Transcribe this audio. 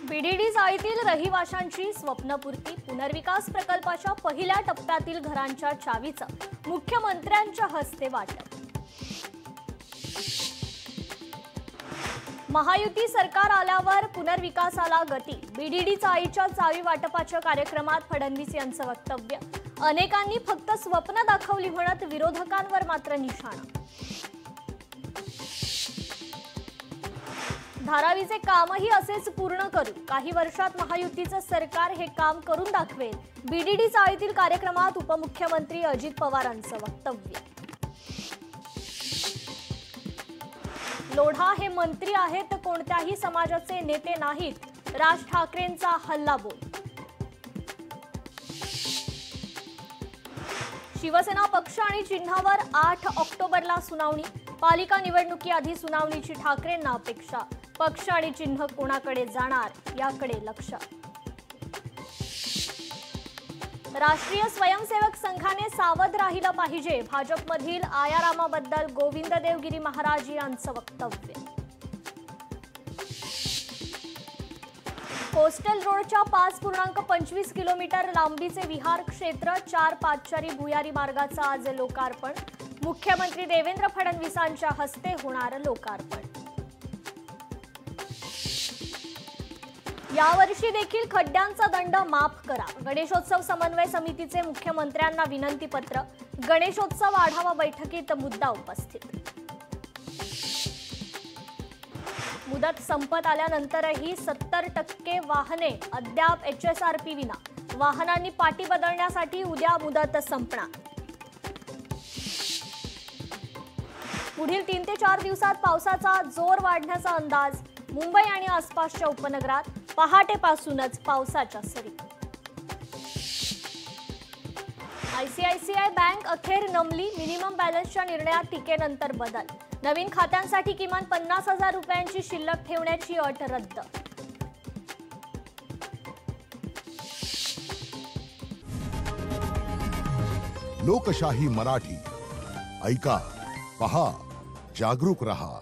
VDD चाळीतील रहिवाशांची स्वप्नपूर्ती, पुनर्विकास प्रकल्पाच्या पहिल्या टप्प्यातील घरांच्या चावीचं मुख्यमंत्र्यांच्या हस्ते वाटप। महायुती सरकार आल्यावर पुनर्विकासाला गती, बीडीडी चाळीच्या चावी वाटपाच्या कार्यक्रमात फडणवीस यांचं वक्तव्य। अनेकांनी फक्त स्वप्न दाखवली म्हणत विरोधकांवर मात्र निशाणा। धारावीचे कामही असेच पूर्ण करू, काही वर्षात महायुतीचं सरकार हे काम करून दाखवेल, बीडीडी चाळीतील कार्यक्रमात उपमुख्यमंत्री अजित पवारांचं वक्तव्य। लोढा हे मंत्री आहेत, कोणत्याही समाजाचे नेते नाहीत, राज ठाकरेंचा हल्लाबोल। शिवसेना पक्ष आणि चिन्हावर 8 ऑक्टोबरला सुनावणी, पालिका निवडणुकीआधी सुनावणीची ठाकरेंना अपेक्षा, पक्ष आणि चिन्ह कोणाकडे जाणार याकडे लक्ष। राष्ट्रीय स्वयंसेवक संघाने सावध राहिलं पाहिजे, भाजपमधील आयारामाबद्दल गोविंद देवगिरी महाराज यांचं वक्तव्य। कोस्टल रोडच्या 5.25 किलोमीटर लांबीचे विहार क्षेत्र 4 पादचारी भुयारी मार्गाचं आज लोकार्पण, मुख्यमंत्री देवेंद्र फडणवीसांच्या हस्ते होणार लोकार्पण। यावर्षी देखील खड्ड्यांचा दंड माफ करा, गणेशोत्सव समन्वय समितीचे मुख्यमंत्र्यांना विनंती पत्र, गणेशोत्सव आढावा बैठकीत मुद्दा उपस्थित। मुदत संपत आल्यानंतरही 70% वाहने अद्याप HSRP विना, वाहनांनी पाटी बदलण्यासाठी उद्या मुदत संपणार। पुढील 3 ते 4 दिवसात पावसाचा जोर वाढण्याचा अंदाज, मुंबई आणि आसपासच्या उपनगरात पहाटेपासूनच पावसाच्या सरी। ICICI बँक अखेर नमली, मिनिमम बॅलन्सच्या निर्णयात टीकेनंतर बदल, नवीन खात्यांसाठी किमान 50,000 रुपयांची शिल्लक ठेवण्याची अट रद्द। लोकशाही मराठी ऐका, पहा, जागरूक रहा।